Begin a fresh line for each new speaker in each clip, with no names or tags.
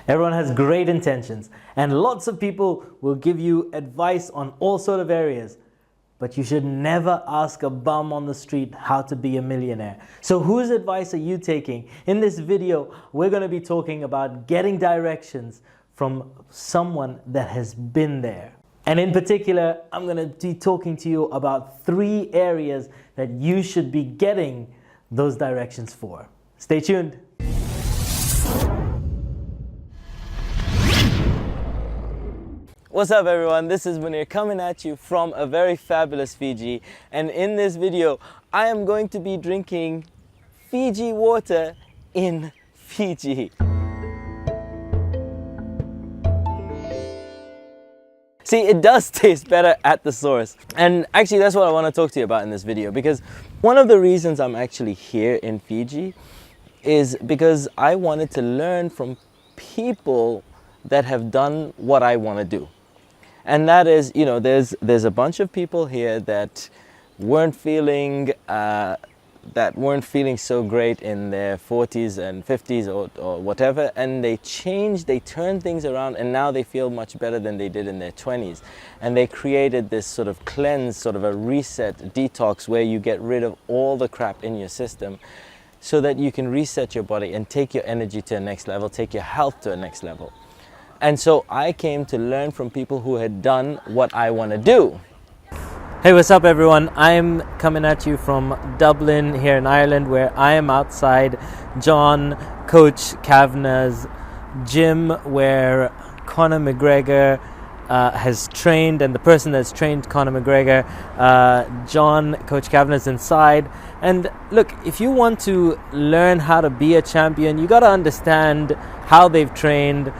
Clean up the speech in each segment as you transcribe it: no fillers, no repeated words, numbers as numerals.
Everyone has great intentions, and lots of people will give you advice on all sort of areas. But you should never ask a bum on the street how to be a millionaire. So whose advice are you taking? In this video, we're going to be talking about getting directions from someone that has been there. And in particular, I'm going to be talking to you about 3 areas that you should be getting those directions for. Stay tuned. What's up everyone, this is Munir coming at you from a very fabulous Fiji, and in this video I am going to be drinking Fiji water in Fiji. See, it does taste better at the source, and actually that's what I want to talk to you about in this video, because one of the reasons I'm actually here in Fiji is because I wanted to learn from people that have done what I want to do. And that is, you know, there's a bunch of people here that weren't feeling so great in their 40s and 50s or whatever, and they turned things around, and now they feel much better than they did in their 20s. And they created this sort of cleanse, sort of a reset detox, where you get rid of all the crap in your system so that you can reset your body and take your energy to a next level, take your health to a next level. And so I came to learn from people who had done what I want to do. Hey, what's up everyone? I'm coming at you from Dublin here in Ireland, where I am outside John, Coach Kavanagh's gym, where Conor McGregor has trained, and the person that's trained Conor McGregor, John, Coach Kavanagh's inside. And look, if you want to learn how to be a champion, you got to understand how they've trained,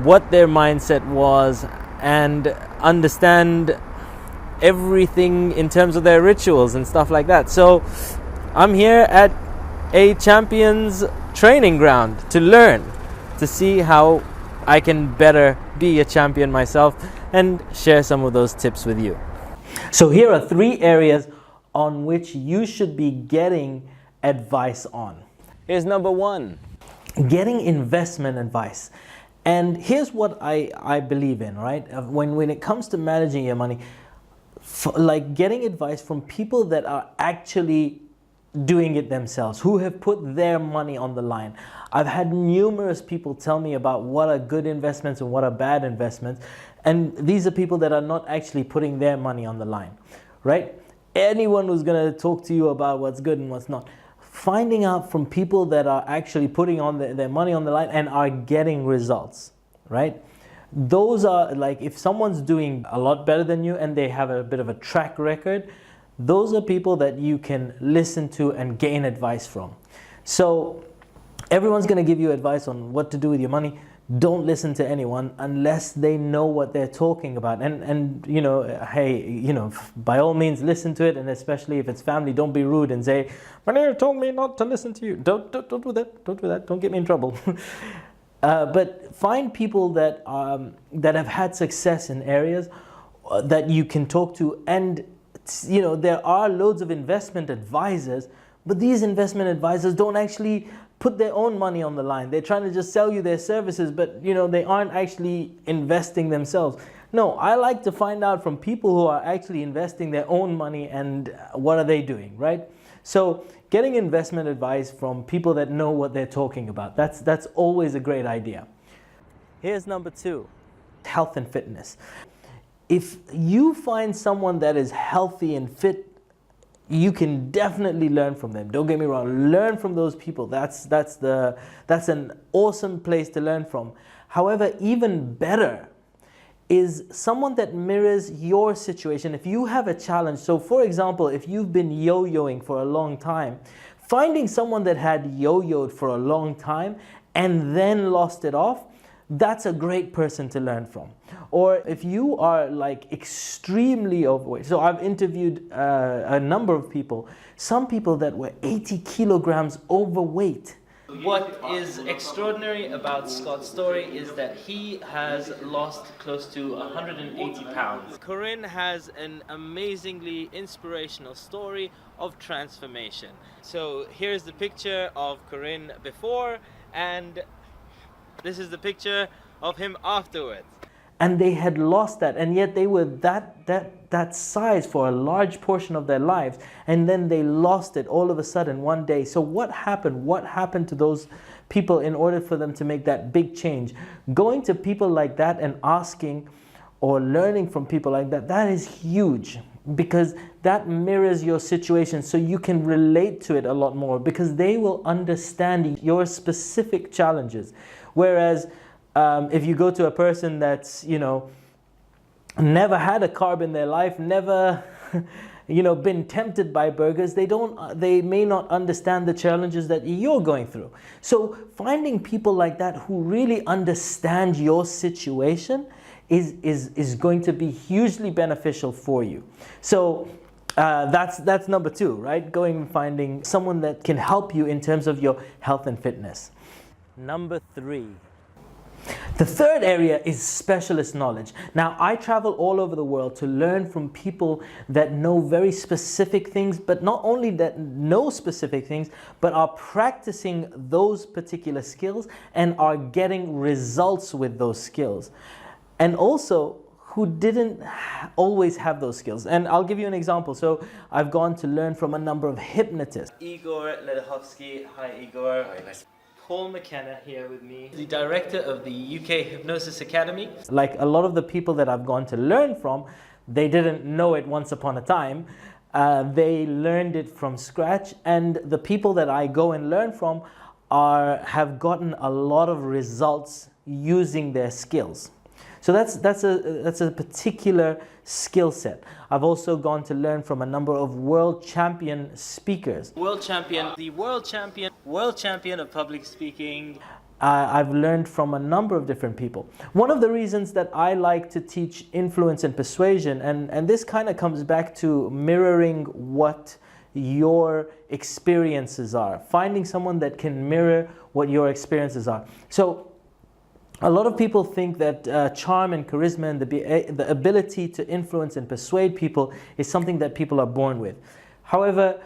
what their mindset was, and understand everything in terms of their rituals and stuff like that. So I'm here at a champion's training ground to learn, to see how I can better be a champion myself and share some of those tips with you. So here are 3 areas on which you should be getting advice on. Here's number 1, getting investment advice. And here's what I believe in, right? When it comes to managing your money, like getting advice from people that are actually doing it themselves, who have put their money on the line. I've had numerous people tell me about what are good investments and what are bad investments. And these are people that are not actually putting their money on the line, right? Anyone who's going to talk to you about what's good and what's not, finding out from people that are actually putting on their money on the line and are getting results, right? Those are, like, if someone's doing a lot better than you and they have a bit of a track record, those are people that you can listen to and gain advice from. So everyone's going to give you advice on what to do with your money. Don't listen to anyone unless they know what they're talking about. And you know, hey, you know, by all means listen to it, and especially if it's family, don't be rude and say, "Munir told me not to listen to you." Don't do that. Don't do that. Don't get me in trouble. But find people that have had success in areas that you can talk to. And you know, there are loads of investment advisors, but these investment advisors don't actually put their own money on the line. They're trying to just sell you their services, but you know, they aren't actually investing themselves. No, I like to find out from people who are actually investing their own money and what are they doing, right? So getting investment advice from people that know what they're talking about, that's always a great idea. Here's number 2, health and fitness. If you find someone that is healthy and fit, you can definitely learn from them. Don't get me wrong, learn from those people. That's an awesome place to learn from. However, even better is someone that mirrors your situation. If you have a challenge, so for example, if you've been yo-yoing for a long time, finding someone that had yo-yoed for a long time and then lost it off, that's a great person to learn from. Or if you are like extremely overweight, so I've interviewed a number of people, some people that were 80 kilograms overweight. What is extraordinary about Scott's story is that he has lost close to 180 pounds. Corinne has an amazingly inspirational story of transformation. So here's the picture of Corinne before and This is the picture of him afterwards.
And they had lost that, and yet they were that size for a large portion of their lives, and then they lost it all of a sudden one day. So what happened? What happened to those people in order for them to make that big change? Going to people like that and asking or learning from people like that, that is huge, because that mirrors your situation, so you can relate to it a lot more, because they will understand your specific challenges. Whereas if you go to a person that's, never had a carb in their life, never, been tempted by burgers, they may not understand the challenges that you're going through. So finding people like that who really understand your situation is going to be hugely beneficial for you. So that's number 2, right? Going and finding someone that can help you in terms of your health and fitness. Number 3. The third area is specialist knowledge. Now, I travel all over the world to learn from people that know very specific things, but not only that know specific things, but are practicing those particular skills and are getting results with those skills. And also, who didn't always have those skills. And I'll give you an example. So I've gone to learn from a number of hypnotists. Igor Ledachovsky. Hi, Igor. Hi, nice. Paul McKenna here with me, the director of the UK Hypnosis Academy. Like a lot of the people that I've gone to learn from, they didn't know it once upon a time. They learned it from scratch, and the people that I go and learn from have gotten a lot of results using their skills. So that's a particular skill set. I've also gone to learn from a number of world champion speakers. World champion of public speaking. I've learned from a number of different people. One of the reasons that I like to teach influence and persuasion, and this kind of comes back to mirroring what your experiences are. Finding someone that can mirror what your experiences are. So a lot of people think that charm and charisma and the ability to influence and persuade people is something that people are born with. However,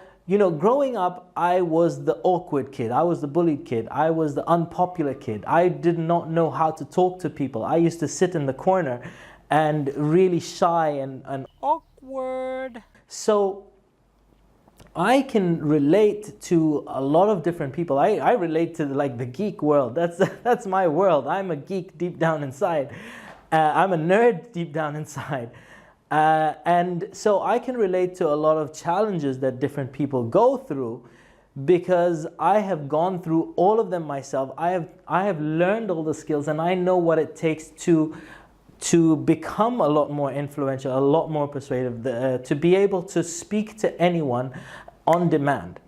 growing up, I was the awkward kid. I was the bullied kid. I was the unpopular kid. I did not know how to talk to people. I used to sit in the corner and really shy and awkward. So I can relate to a lot of different people. I relate to like the geek world. That's my world. I'm a geek deep down inside. I'm a nerd deep down inside. And so I can relate to a lot of challenges that different people go through, because I have gone through all of them myself. I have learned all the skills, and I know what it takes to become a lot more influential, a lot more persuasive, to be able to speak to anyone on demand.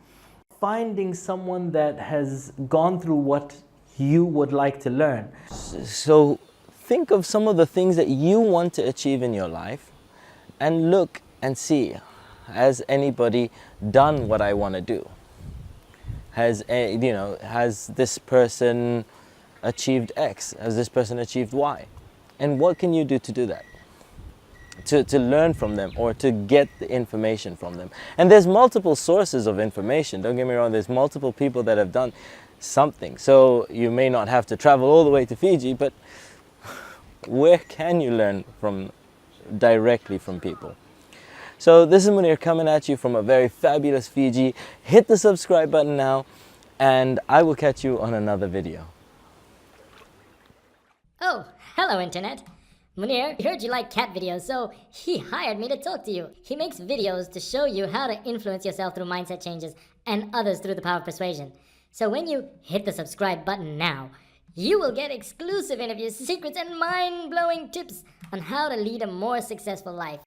Finding someone that has gone through what you would like to learn.
So think of some of the things that you want to achieve in your life, and look and see, has anybody done what I want to do? Has this person achieved X? Has this person achieved Y? And what can you do to do that? To learn from them, or to get the information from them. And there's multiple sources of information. Don't get me wrong, there's multiple people that have done something. So you may not have to travel all the way to Fiji, but where can you learn directly from people? So this is Munir coming at you from a very fabulous Fiji. Hit the subscribe button now, and I will catch you on another video.
Oh, hello Internet. Munir heard you like cat videos, so he hired me to talk to you. He makes videos to show you how to influence yourself through mindset changes and others through the power of persuasion. So when you hit the subscribe button now, you will get exclusive interviews, secrets, and mind-blowing tips on how to lead a more successful life.